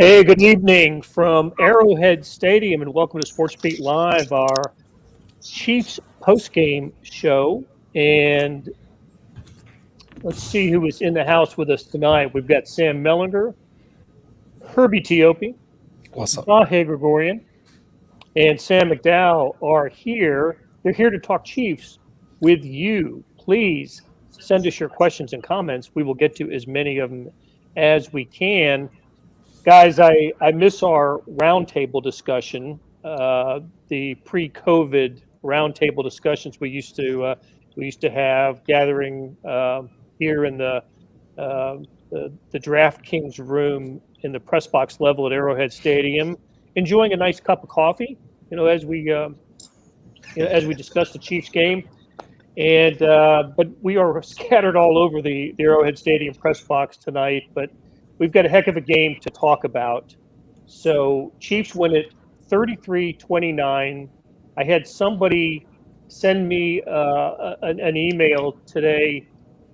Hey, good evening from Arrowhead Stadium, and welcome to SportsBeat Live, our Chiefs postgame show. And let's see who is in the house with us tonight. We've got Sam Mellinger, Herbie Teope, What's up? Vahe Gregorian, and Sam McDowell are here. They're here to talk Chiefs with you. Please send us your questions and comments. We will get to as many of them as we can. Guys, I miss our roundtable discussion, the pre-COVID roundtable discussions we used to have gathering here in the DraftKings room in the press box level at Arrowhead Stadium, enjoying a nice cup of coffee, as we discuss the Chiefs game. And but we are scattered all over the Arrowhead Stadium press box tonight. But we've got a heck of a game to talk about. So Chiefs win it 33-29. I had somebody send me an email today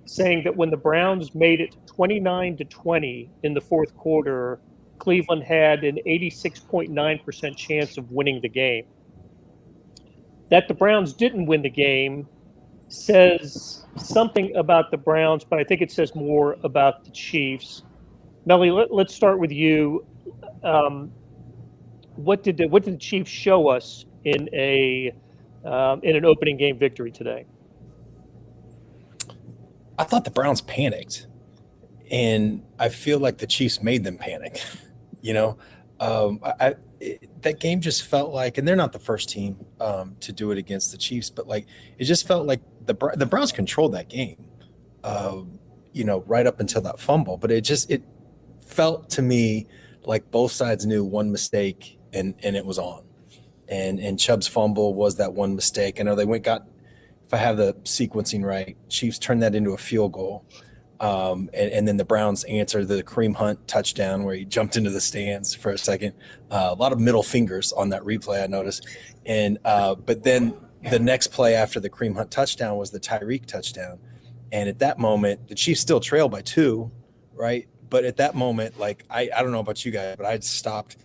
saying that when the Browns made it 29-20 in the fourth quarter, Cleveland had an 86.9% chance of winning the game. That the Browns didn't win the game says something about the Browns, but I think it says more about the Chiefs. Melly, let's start with you. What did the Chiefs show us in an opening game victory today? I thought the Browns panicked, and I feel like the Chiefs made them panic. That game just felt like, and they're not the first team to do it against the Chiefs, but like it just felt like the Browns controlled that game, right up until that fumble. But it felt to me like both sides knew one mistake and it was on. And Chubb's fumble was that one mistake. I know they if I have the sequencing right, Chiefs turned that into a field goal. And then the Browns answered the Kareem Hunt touchdown where he jumped into the stands for a second. A lot of middle fingers on that replay, I noticed. And but then the next play after the Kareem Hunt touchdown was the Tyreek touchdown. And at that moment, the Chiefs still trailed by 2, right? But at that moment, like I don't know about you guys, but I'd stopped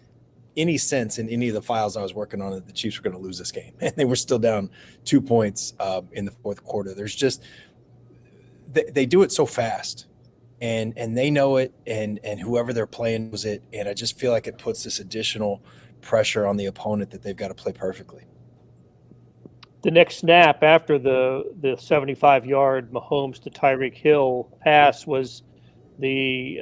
any sense in any of the files I was working on that the Chiefs were going to lose this game. And they were still down 2 points in the fourth quarter. There's just they do it so fast, and they know it, and whoever they're playing knows it, and I just feel like it puts this additional pressure on the opponent that they've got to play perfectly. The next snap after the 75-yard Mahomes to Tyreek Hill pass was the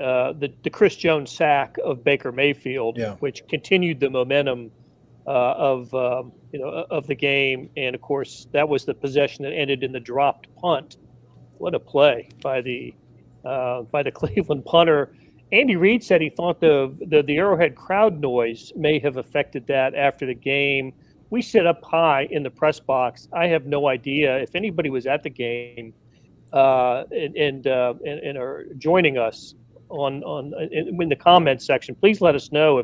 Chris Jones sack of Baker Mayfield, which continued the momentum of the game, and of course that was the possession that ended in the dropped punt. What a play by the Cleveland punter. Andy Reid said he thought the Arrowhead crowd noise may have affected that after the game. We sit up high in the press box. I have no idea if anybody was at the game and are joining us in the comments section. Please let us know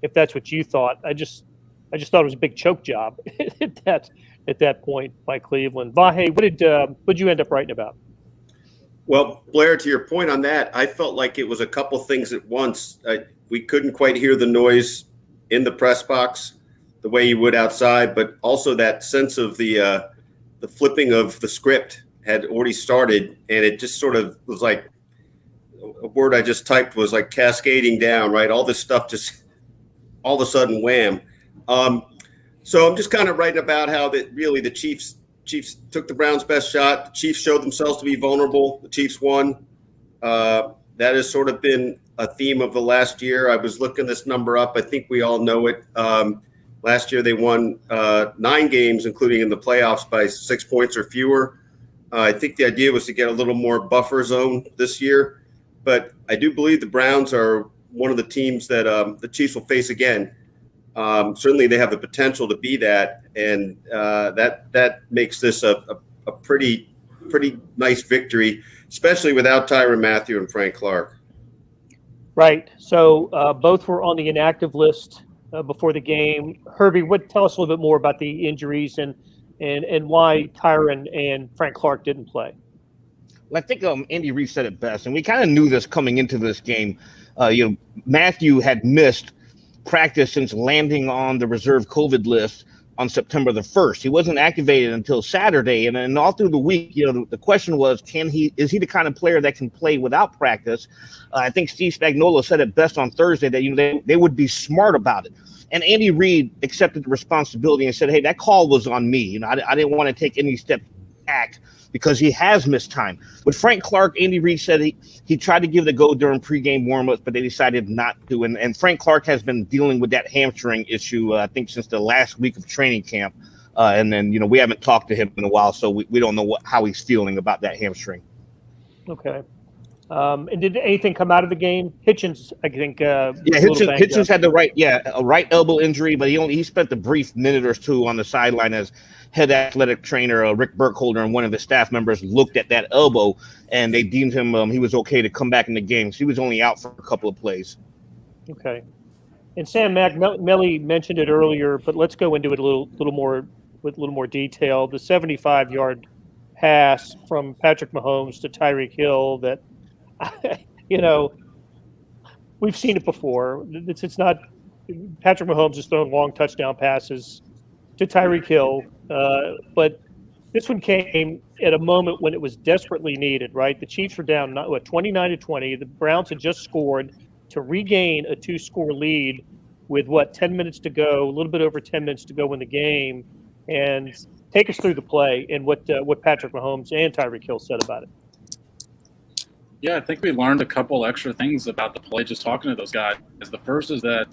if that's what you thought. I just thought it was a big choke job at that point by Cleveland. Vahe, what did you end up writing about? Well, Blair, to your point on that, I felt like it was a couple things at once. We couldn't quite hear the noise in the press box the way you would outside, but also that sense of the flipping of the script had already started, and it just sort of was like a word I just typed was like cascading down, right? All this stuff just all of a sudden, wham. So I'm just kind of writing about how that really the Chiefs took the Browns' best shot. The Chiefs showed themselves to be vulnerable. The Chiefs won. That has sort of been a theme of the last year. I was looking this number up. I think we all know it. Last year they won 9 games, including in the playoffs, by 6 points or fewer. I think the idea was to get a little more buffer zone this year. But I do believe the Browns are one of the teams that the Chiefs will face again. Certainly they have the potential to be that, and that makes this a pretty nice victory, especially without Tyrann Mathieu and Frank Clark. Right. So both were on the inactive list before the game. Herbie, tell us a little bit more about the injuries and why Tyrann and Frank Clark didn't play. I think Andy Reid said it best, and we kind of knew this coming into this game. Matthew had missed practice since landing on the reserve COVID list on September the 1st. He wasn't activated until Saturday, and then all through the week, the question was, is he the kind of player that can play without practice? I think Steve Spagnuolo said it best on Thursday that they would be smart about it. And Andy Reid accepted the responsibility and said, hey, that call was on me. I didn't want to take any steps back because he has missed time. With Frank Clark, Andy Reid said he tried to give it a go during pregame warmups, but they decided not to. And Frank Clark has been dealing with that hamstring issue, I think, since the last week of training camp. And then, we haven't talked to him in a while, so we don't know how he's feeling about that hamstring. Okay. And did anything come out of the game? Hitchens, I think. Hitchens had a right elbow injury, but he spent a brief minute or two on the sideline as head athletic trainer Rick Burkholder and one of his staff members looked at that elbow, and they deemed him he was okay to come back in the game. So he was only out for a couple of plays. Okay. And Sam Melly mentioned it earlier, but let's go into it a little more detail. The 75-yard pass from Patrick Mahomes to Tyreek Hill that, we've seen it before. It's not Patrick Mahomes has thrown long touchdown passes to Tyreek Hill, but this one came at a moment when it was desperately needed, right? The Chiefs were down 29-20. The Browns had just scored to regain a 2-score lead with 10 minutes to go, a little bit over 10 minutes to go in the game. And take us through the play and what Patrick Mahomes and Tyreek Hill said about it. Yeah, I think we learned a couple extra things about the play just talking to those guys. The first is that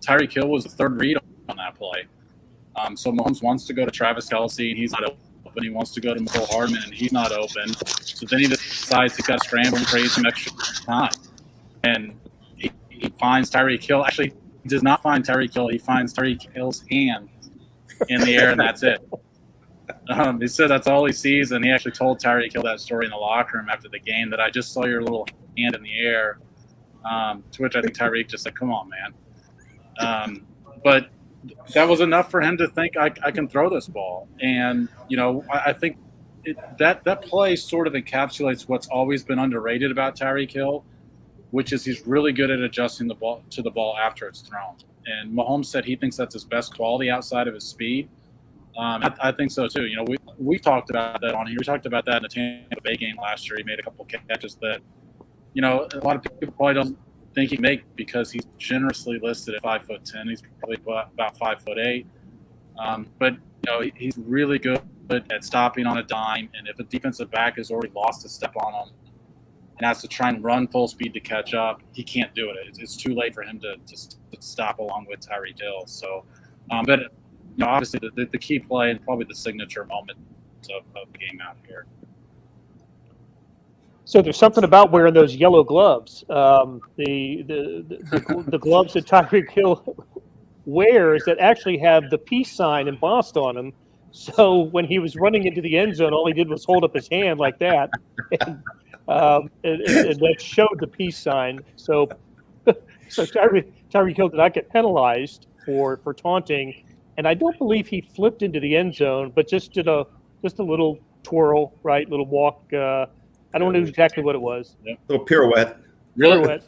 Tyreek Hill was the third read on that play. So Mahomes wants to go to Travis Kelce, and he's not open. He wants to go to Mecole Hardman, and he's not open. So then he decides he's got to scramble and create some extra time. And he finds Tyreek Hill. Actually, he does not find Tyreek Hill. He finds Tyreek Hill's hand in the air, and that's it. He said that's all he sees, and he actually told Tyreek Hill that story in the locker room after the game, that I just saw your little hand in the air, to which I think Tyreek just said, come on, man. But that was enough for him to think I can throw this ball. And, I think that play sort of encapsulates what's always been underrated about Tyreek Hill, which is he's really good at adjusting the ball to the ball after it's thrown. And Mahomes said he thinks that's his best quality outside of his speed. I think so too. We talked about that on here. We talked about that in the Tampa Bay game last year. He made a couple catches that, a lot of people probably don't think he can make because he's generously listed at 5'10". He's probably about 5'8". But he's really good at stopping on a dime. And if a defensive back has already lost a step on him and has to try and run full speed to catch up, he can't do it. It's too late for him to stop along with Tyreek Hill. So, but obviously the key play and probably the signature moment of the game out here. So there's something about wearing those yellow gloves. The gloves that Tyreek Hill wears that actually have the peace sign embossed on them. So when he was running into the end zone, all he did was hold up his hand like that, and that showed the peace sign. So Tyreek Hill did not get penalized for taunting. And I don't believe he flipped into the end zone, but just did a little twirl, right? Little walk. I don't know exactly what it was. Yeah. Little pirouette. Pirouette.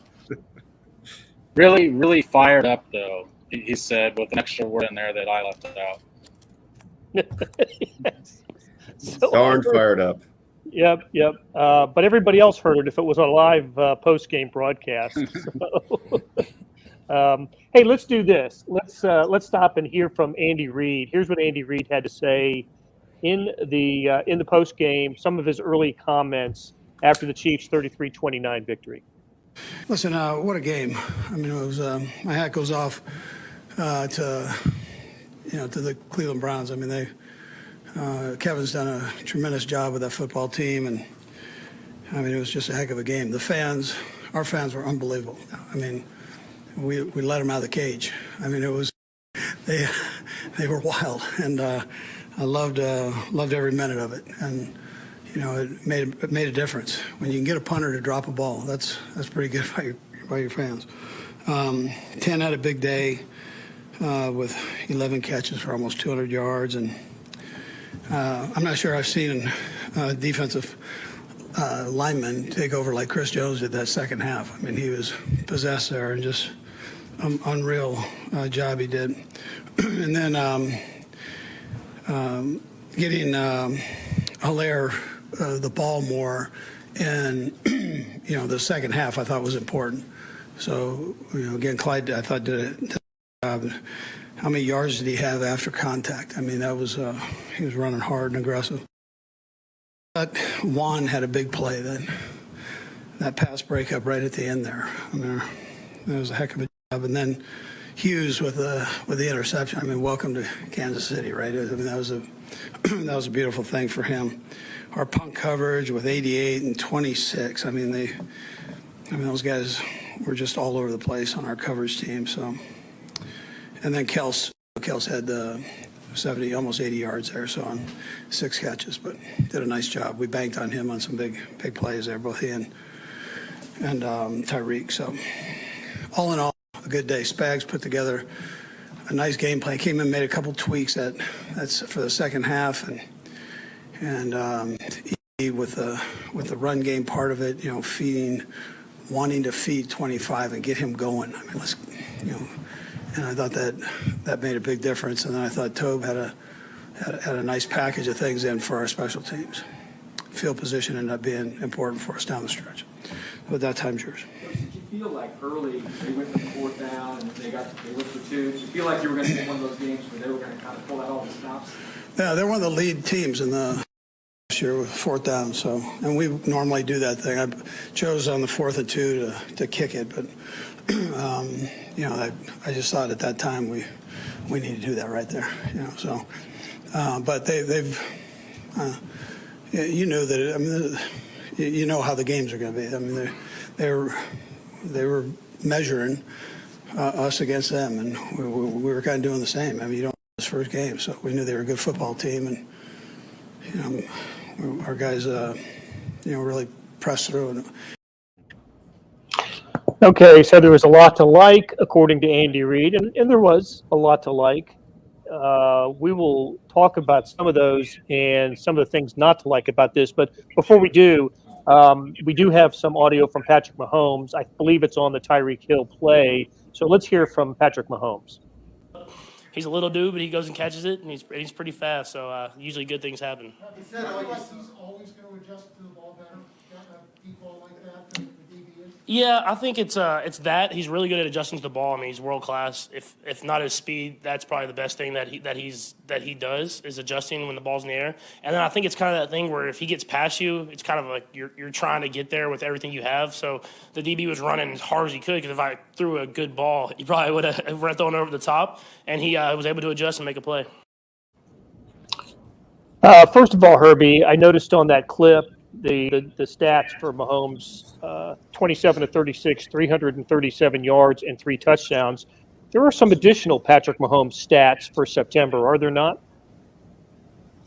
Really, really fired up, though, he said, with an extra word in there that I left out. Yes. So Darn fired up. Yep. But everybody else heard it if it was a live post-game broadcast. So, hey, let's do this. Let's stop and hear from Andy Reid. Here's what Andy Reid had to say in the post game. Some of his early comments after the Chiefs' 33-29 victory. Listen, what a game! I mean, it was my hat goes off to the Cleveland Browns. I mean, Kevin's done a tremendous job with that football team, and I mean, it was just a heck of a game. Our fans were unbelievable. I mean, we let them out of the cage. I mean, they were wild, and I loved every minute of it. And it made a difference when you can get a punter to drop a ball. That's pretty good by your fans. 10 had a big day with 11 catches for almost 200 yards, and I'm not sure I've seen a defensive lineman take over like Chris Jones did that second half. I mean, he was possessed there and just unreal job he did. And then getting Hilaire the ball more and, the second half I thought was important. So, again, Clyde, I thought did a job. How many yards did he have after contact? I mean, that was he was running hard and aggressive. But Juan had a big play then. That pass breakup right at the end there. I mean, that was a heck of a job. And then Hughes with the interception. I mean, welcome to Kansas City, right? I mean, that was a beautiful thing for him. Our punt coverage with 88 and 26. I mean, those guys were just all over the place on our coverage team. So, and then Kels had 70, almost 80 yards there, so on 6 catches, but did a nice job. We banked on him on some big plays there, both he and Tyreek. So, all in all, a good day. Spags put together a nice game plan. Came in, made a couple tweaks that's for the second half, and with the run game part of it, wanting to feed 25 and get him going. I mean, and I thought that made a big difference. And then I thought Tobe had a nice package of things in for our special teams. Field position ended up being important for us down the stretch. But that time's yours. Did you feel like early they went for 4th down and they went for 2? Did you feel like you were going to get one of those games where they were going to kind of pull out all the stops? Yeah, they're one of the lead teams in the last year with 4th down. So, and we normally do that thing. I chose on the 4th and 2 to kick it, but I just thought at that time we need to do that right there. So, but they've that. I mean, how the games are going to be. I mean, they were measuring us against them, and we were kind of doing the same. I mean, you don't this first game, so we knew they were a good football team, and our guys, really pressed through. And Okay, so there was a lot to like, according to Andy Reid, and there was a lot to like. We will talk about some of those and some of the things not to like about this. But before we do have some audio from Patrick Mahomes. I believe it's on the Tyreek Hill play. So let's hear from Patrick Mahomes. He's a little dude, but he goes and catches it, and he's pretty fast. So usually good things happen. Is that like he's always going to adjust to the ball better? A deep ball like that, the DB is? Yeah, I think it's that he's really good at adjusting to the ball. I mean, he's world class. If not his speed, that's probably the best thing that he does is adjusting when the ball's in the air. And then I think it's kind of that thing where if he gets past you, it's kind of like you're trying to get there with everything you have. So the DB was running as hard as he could because if I threw a good ball, he probably would have thrown it over the top, and he was able to adjust and make a play. First of all, Herbie, I noticed on that clip the stats for Mahomes, 27 to 36, 337 yards and 3 touchdowns. There are some additional Patrick Mahomes stats for September, are there not?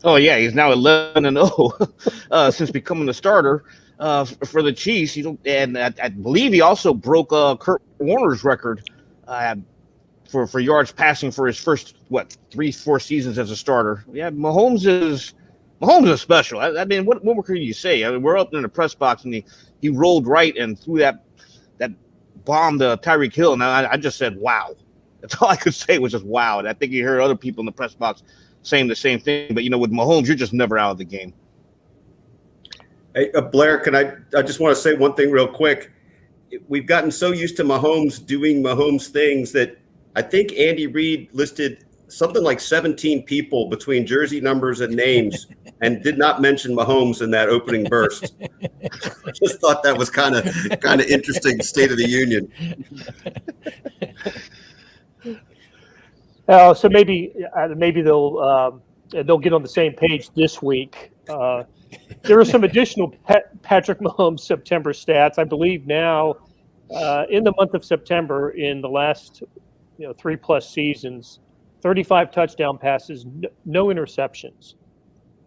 Oh yeah, he's now 11-0 since becoming the starter for the Chiefs. And I believe he also broke Kurt Warner's record for yards passing for his first 3-4 seasons as a starter. Yeah, Mahomes is special. I mean, what more can you say? I mean, we're up in the press box and he rolled right and threw that bomb to Tyreek Hill. And I just said, wow. That's all I could say was just wow. And I think you heard other people in the press box saying the same thing. But, with Mahomes, you're just never out of the game. Hey, Blair, I just want to say one thing real quick. We've gotten so used to Mahomes doing Mahomes things that I think Andy Reid listed something like 17 people between jersey numbers and names and did not mention Mahomes in that opening burst. I just thought that was kind of interesting State of the Union. So maybe they'll get on the same page this week. There are some additional Patrick Mahomes September stats. I believe now in the month of September, in the last 3+ seasons, 35 touchdown passes, no interceptions.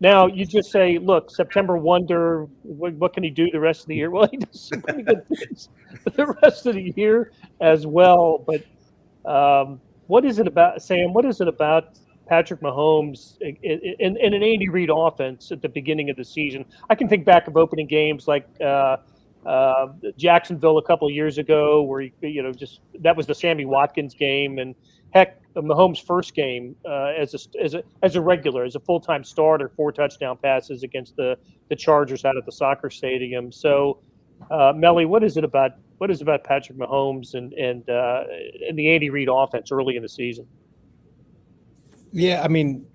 Now, you just say, look, September wonder, what can he do the rest of the year? Well, he does some pretty good things the rest of the year as well. But what is it about, Sam, what is it about Patrick Mahomes in an Andy Reid offense at the beginning of the season. I can think back of opening games like Jacksonville a couple of years ago, where just that was the Sammy Watkins game, and heck, Mahomes' first game as a regular, as a full-time starter, 4 touchdown passes against the Chargers out at the soccer stadium. So, Melly, what is it about Patrick Mahomes and the Andy Reid offense early in the season? Yeah, I mean,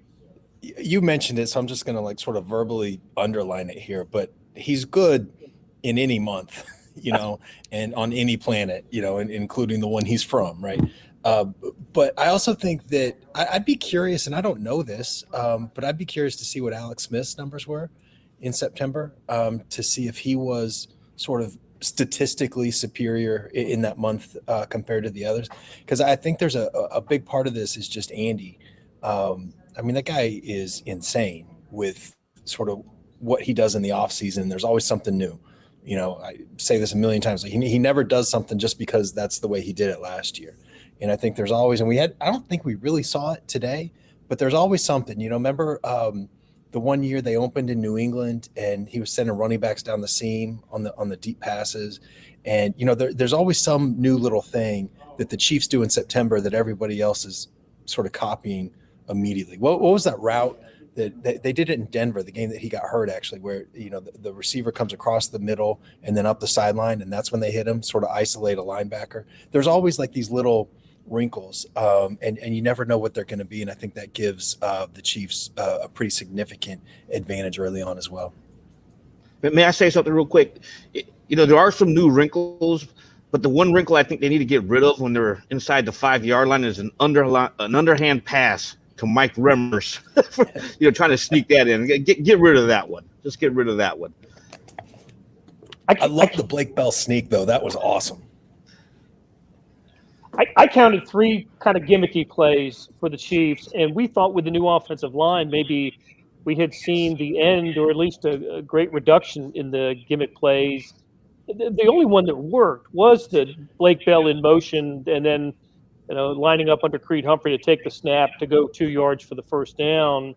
you mentioned it, so I'm just going to sort of verbally underline it here, but he's good in any month, and on any planet, including the one he's from, right? But I also think that I'd be curious, and I don't know this, but I'd be curious to see what Alex Smith's numbers were in September, to see if he was sort of statistically superior in that month compared to the others. Because I think there's a big part of this is just Andy. I mean, that guy is insane with sort of what he does in the off season. There's always something new. I say this a million times. He never does something just because that's the way he did it last year. And I think there's always, and I don't think we really saw it today, but there's always something. Remember the one year they opened in New England and he was sending running backs down the seam on the deep passes. And, there's always some new little thing that the Chiefs do in September that everybody else is sort of copying immediately. What was that route that they did it in Denver, the game that he got hurt, actually, where, the receiver comes across the middle and then up the sideline, and that's when they hit him, sort of isolate a linebacker. There's always like these little wrinkles, and you never know what they're going to be. And I think that gives the Chiefs a pretty significant advantage early on as well. May I say something real quick? There are some new wrinkles, but the one wrinkle I think they need to get rid of when they're inside the 5-yard line is an underhand pass to Mike Remmers, trying to sneak that in. Get rid of that one. Just get rid of that one. I love the Blake Bell sneak, though. That was awesome. I counted 3 kind of gimmicky plays for the Chiefs, and we thought with the new offensive line, maybe we had seen the end, or at least a great reduction in the gimmick plays. The only one that worked was the Blake Bell in motion, and then lining up under Creed Humphrey to take the snap to go 2 yards for the first down.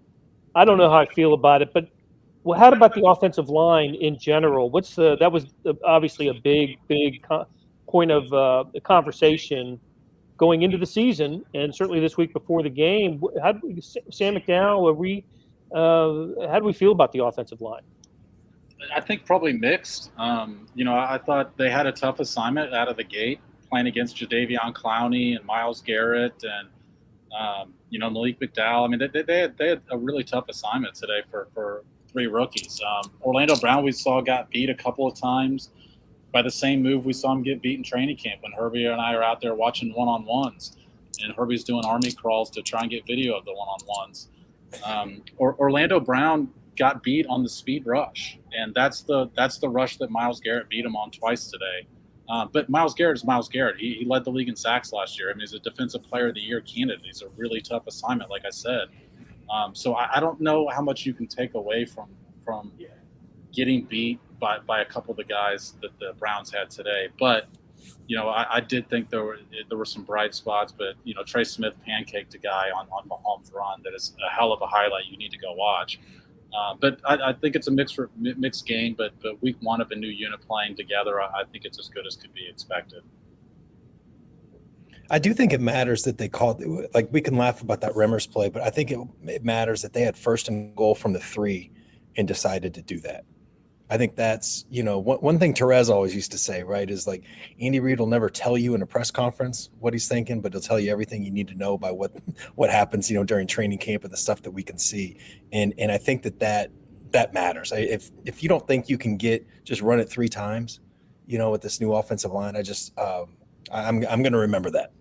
I don't know how I feel about it, but how about the offensive line in general? That was obviously a big point of conversation going into the season, and certainly this week before the game. Sam McDowell, how do we feel about the offensive line? I think probably mixed. I thought they had a tough assignment out of the gate, playing against Jadeveon Clowney and Myles Garrett and Malik McDowell. I mean, they had a really tough assignment today for 3 rookies. Orlando Brown, we saw, got beat a couple of times by the same move we saw him get beat in training camp when Herbie and I are out there watching one-on-ones, and Herbie's doing army crawls to try and get video of the one-on-ones. Orlando Brown got beat on the speed rush, and that's the rush that Myles Garrett beat him on twice today. But Myles Garrett is Myles Garrett. He led the league in sacks last year. I mean, he's a Defensive Player of the Year candidate. He's a really tough assignment, like I said. So I don't know how much you can take away from getting beat by a couple of the guys that the Browns had today. But, I did think there were some bright spots. But, Trey Smith pancaked a guy on Mahomes' run that is a hell of a highlight you need to go watch. But I think it's a mixed game, but week 1 of a new unit playing together, I think it's as good as could be expected. I do think it matters that they called, like, we can laugh about that Remmers play, but I think it matters that they had 1st and goal from the 3 and decided to do that. I think that's, one thing Therese always used to say, right, is like Andy Reid will never tell you in a press conference what he's thinking, but he'll tell you everything you need to know by what happens, during training camp and the stuff that we can see. And I think that matters. If you don't think you can just run it 3 times, with this new offensive line, I'm going to remember that,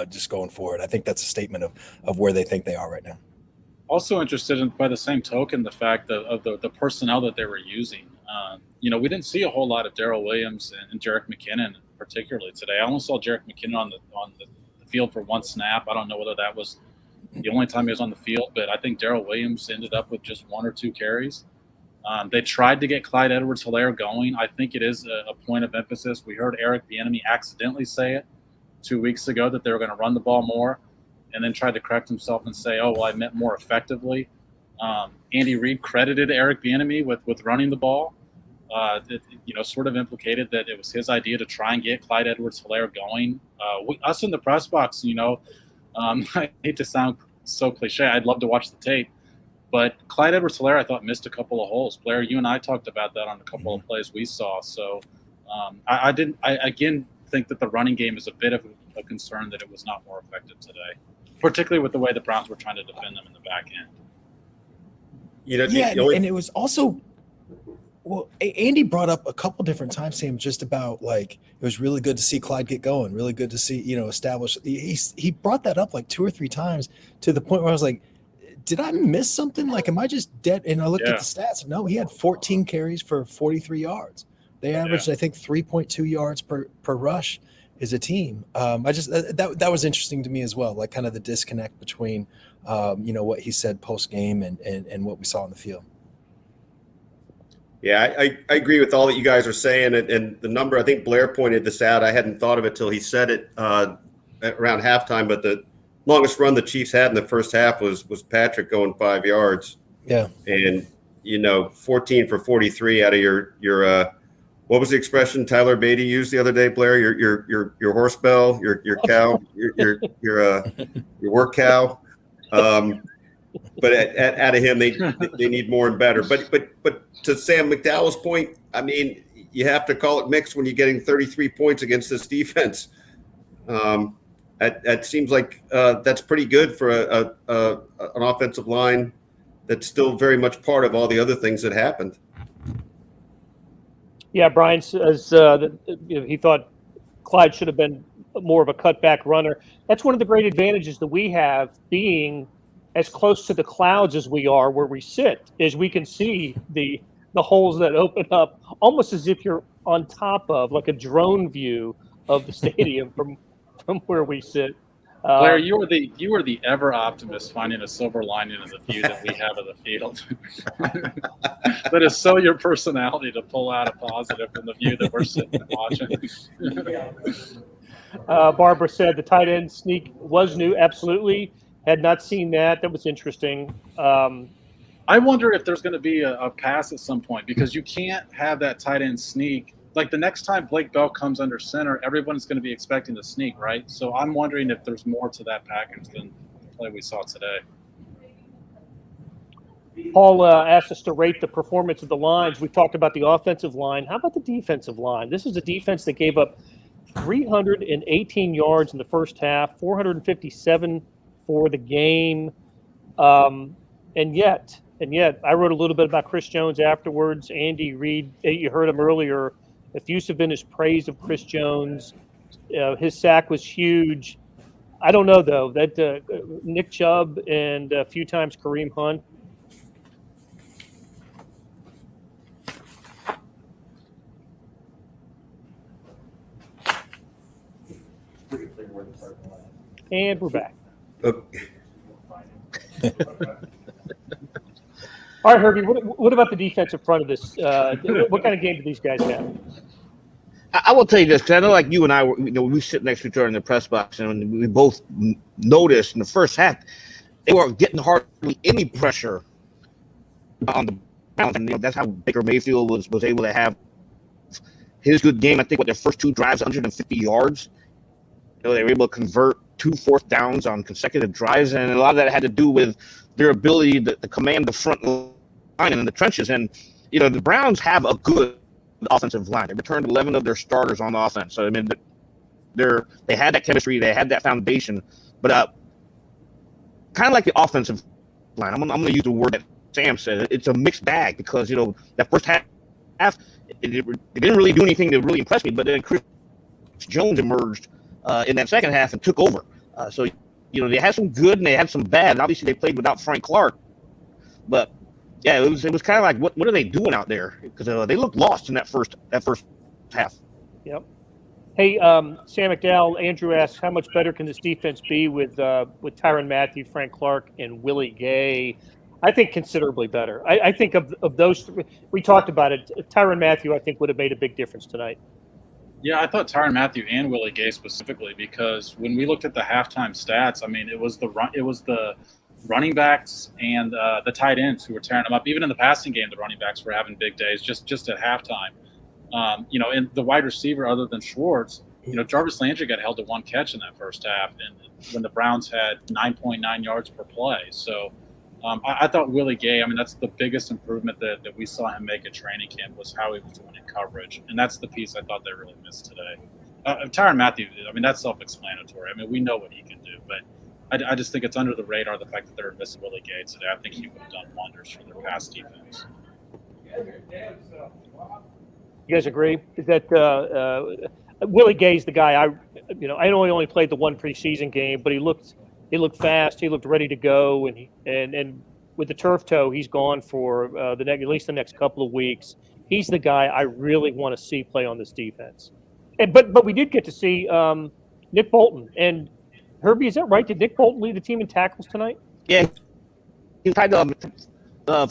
just going forward. I think that's a statement of where they think they are right now. Also interested in, by the same token, the fact of the personnel that they were using. We didn't see a whole lot of Darrell Williams and Jerick McKinnon particularly today. I only saw Jerick McKinnon on the field for 1 snap. I don't know whether that was the only time he was on the field, but I think Darrell Williams ended up with just 1 or 2 carries. They tried to get Clyde Edwards-Helaire going. I think it is a point of emphasis. We heard Eric Bieniemy accidentally say it 2 weeks ago that they were going to run the ball more. and then tried to correct himself and say, "Oh, well, I meant more effectively." Andy Reid credited Eric Bieniemy with running the ball. Sort of implicated that it was his idea to try and get Clyde Edwards-Helaire going. Us in the press box, I hate to sound so cliche. I'd love to watch the tape, but Clyde Edwards-Helaire, I thought, missed a couple of holes. Blair, you and I talked about that on a couple of plays we saw. So I again think that the running game is a bit of a concern that it was not more effective today, particularly with the way the Browns were trying to defend them in the back end. And it was also, well, Andy brought up a couple different times, Sam, just about like it was really good to see Clyde get going, really good to see, establish. He brought that up like 2 or 3 times to the point where I was like, did I miss something? Like, am I just dead? And I looked at the stats. No, he had 14 carries for 43 yards. They averaged, I think, 3.2 yards per rush as a team. That was interesting to me as well, like kind of the disconnect between, what he said post game and what we saw on the field. Yeah, I agree with all that you guys are saying. And the number, I think Blair pointed this out. I hadn't thought of it till he said it around halftime. But the longest run the Chiefs had in the first half was Patrick going 5 yards. Yeah. And, 14 for 43 out of your what was the expression Tyler Beatty used the other day, Blair? Your horse bell, your cow, your work cow. But out of him, they need more and better. But to Sam McDowell's point, I mean, you have to call it mixed when you're getting 33 points against this defense. That seems like that's pretty good for an offensive line that's still very much part of all the other things that happened. Yeah, Brian says he thought Clyde should have been more of a cutback runner. That's one of the great advantages that we have, being as close to the clouds as we are where we sit, is we can see the holes that open up almost as if you're on top of, like a drone view of the stadium from where we sit. Blair, you are the ever optimist, finding a silver lining in the view that we have of the field. That is so your personality, to pull out a positive from the view that we're sitting and watching. Barbara said the tight end sneak was new. Absolutely. Had not seen that. That was interesting. I wonder if there's going to be a pass at some point, because you can't have that tight end sneak. Like, the next time Blake Bell comes under center, everyone's going to be expecting the sneak, right? So I'm wondering if there's more to that package than the play we saw today. Paul asked us to rate the performance of the lines. We talked about the offensive line. How about the defensive line? This is a defense that gave up 318 yards in the first half, 457 for the game. And yet, I wrote a little bit about Chris Jones afterwards. Andy Reid, you heard him earlier, effusive in his praise of Chris Jones. His sack was huge. I don't know, though, that Nick Chubb and a few times Kareem Hunt. And we're back. Okay. All right, Herbie, what about the defensive front of this? What kind of game do these guys have? I will tell you this, because I know, like, you and I, we sit next to each other in the press box, and we both noticed in the first half they were getting hardly any pressure on the Browns, and that's how Baker Mayfield was able to have his good game. I think their first 2 drives, 150 yards. They were able to convert 2 fourth downs on consecutive drives, and a lot of that had to do with their ability to command the front line and in the trenches. And the Browns have a good offensive line. They returned 11 of their starters on the offense. So I mean, they had that chemistry, they had that foundation. But kind of like the offensive line, I'm going to use the word that Sam said. It's a mixed bag, because that first half it didn't really do anything to really impress me. But then Chris Jones emerged in that second half and took over. So they had some good and they had some bad. And obviously, they played without Frank Clark. But yeah, it was kind of like, what are they doing out there? Because they looked lost in that first half. Yep. Hey, Sam McDowell, Andrew asks, how much better can this defense be with Tyrann Mathieu, Frank Clark, and Willie Gay? I think considerably better. I think of those three, we talked about it. Tyrann Mathieu, I think, would have made a big difference tonight. Yeah, I thought Tyrann Mathieu and Willie Gay specifically, because when we looked at the halftime stats, I mean, it was the running backs and the tight ends who were tearing them up. Even in the passing game, the running backs were having big days just at halftime. And the wide receiver, other than Schwartz, Jarvis Landry got held to one catch in that first half, and when the Browns had 9.9 yards per play. So I thought Willie Gay, I mean, that's the biggest improvement that we saw him make at training camp, was how he was doing in coverage. And that's the piece I thought they really missed today. Tyrann Mathieu, I mean, that's self-explanatory. I mean, we know what he can do, but I just think it's under the radar, the fact that they're missing Willie Gay today. I think he would have done wonders for their pass defense. You guys agree? Is that Willie Gay's the guy I only played the one preseason game, but he looked fast. He looked ready to go, and with the turf toe, he's gone for at least the next couple of weeks. He's the guy I really want to see play on this defense. But we did get to see Nick Bolton. And Herbie, is that right? Did Nick Bolton lead the team in tackles tonight? Yeah, he tied for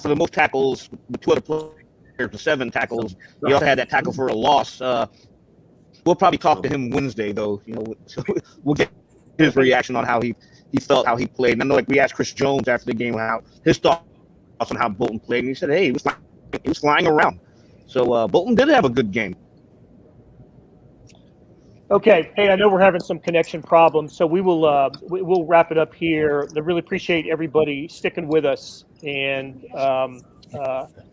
the most tackles with 2 other players to 7 tackles. He also had that tackle for a loss. We'll probably talk to him Wednesday, though. So we'll get his reaction on how he felt, how he played. And I know, we asked Chris Jones after the game how his thoughts on how Bolton played, and he said, "Hey, he was flying around." So Bolton did have a good game. Okay. Hey, I know we're having some connection problems, so we'll wrap it up here. I really appreciate everybody sticking with us and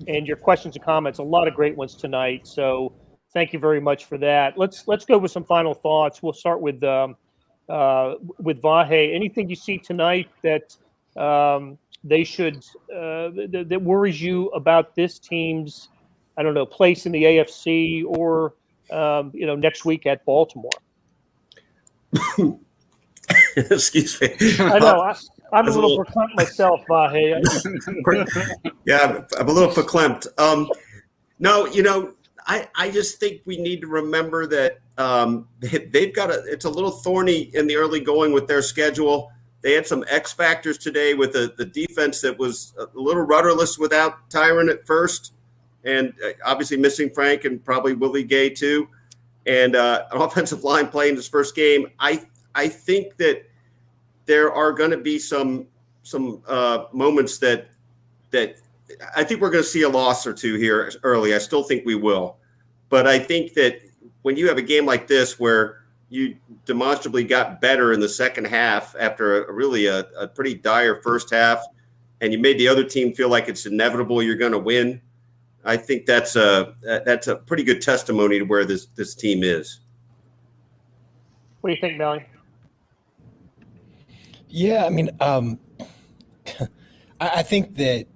your questions and comments. A lot of great ones tonight. So thank you very much for that. Let's go with some final thoughts. We'll start with Vahe. Anything you see tonight that they should that worries you about this team's, I don't know, place in the AFC or next week at Baltimore? Excuse me. I know I'm a little verklempt myself, Vahe. Yeah, I'm a little verklempt. No, I just think we need to remember that they've got it's a little thorny in the early going with their schedule. They had some X factors today with the defense that was a little rudderless without Tyrann at first, and obviously missing Frank and probably Willie Gay too, and an offensive line playing his first game. I think that there are going to be some moments that I think we're going to see a loss or two here early. I still think we will. But I think that when you have a game like this where you demonstrably got better in the second half after a pretty dire first half, and you made the other team feel like it's inevitable you're going to win, I think that's a pretty good testimony to where this team is. What do you think, Melly? Yeah, I mean, I think that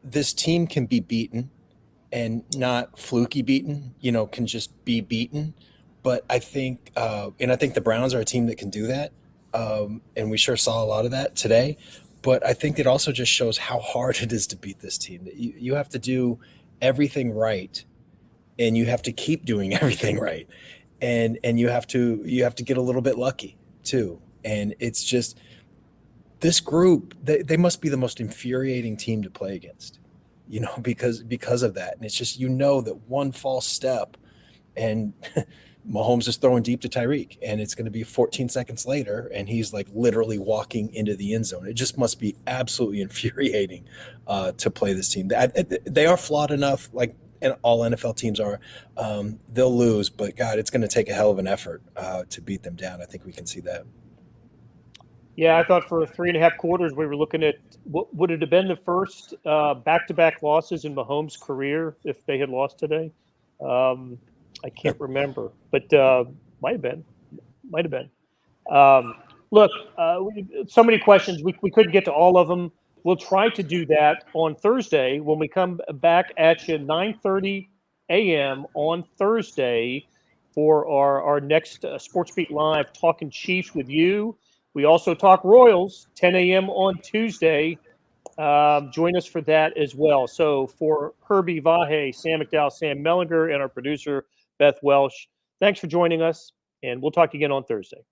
this team can be beaten and not fluky beaten, can just be beaten. But I think, the Browns are a team that can do that. And we sure saw a lot of that today. But I think it also just shows how hard it is to beat this team. You have to do everything right, and you have to keep doing everything right. And you have to get a little bit lucky too. And it's just, this group, they must be the most infuriating team to play against, because of that. And it's just, that one false step and Mahomes is throwing deep to Tyreek, and it's going to be 14 seconds later, and he's like literally walking into the end zone. It just must be absolutely infuriating to play this team. They are flawed enough, like all NFL teams are. They'll lose, but God, it's going to take a hell of an effort to beat them down. I think we can see that. Yeah, I thought for 3.5 quarters we were looking at what would it have been the first back-to-back losses in Mahomes' career if they had lost today. I can't remember, but might have been. Look, so many questions. We couldn't get to all of them. We'll try to do that on Thursday when we come back at you 9:30 a.m. on Thursday for our next SportsBeat Live Talking Chiefs with you. We also talk Royals, 10 a.m. on Tuesday. Join us for that as well. So for Herbie, Vahe, Sam McDowell, Sam Mellinger, and our producer, Beth Welsh, thanks for joining us, and we'll talk again on Thursday.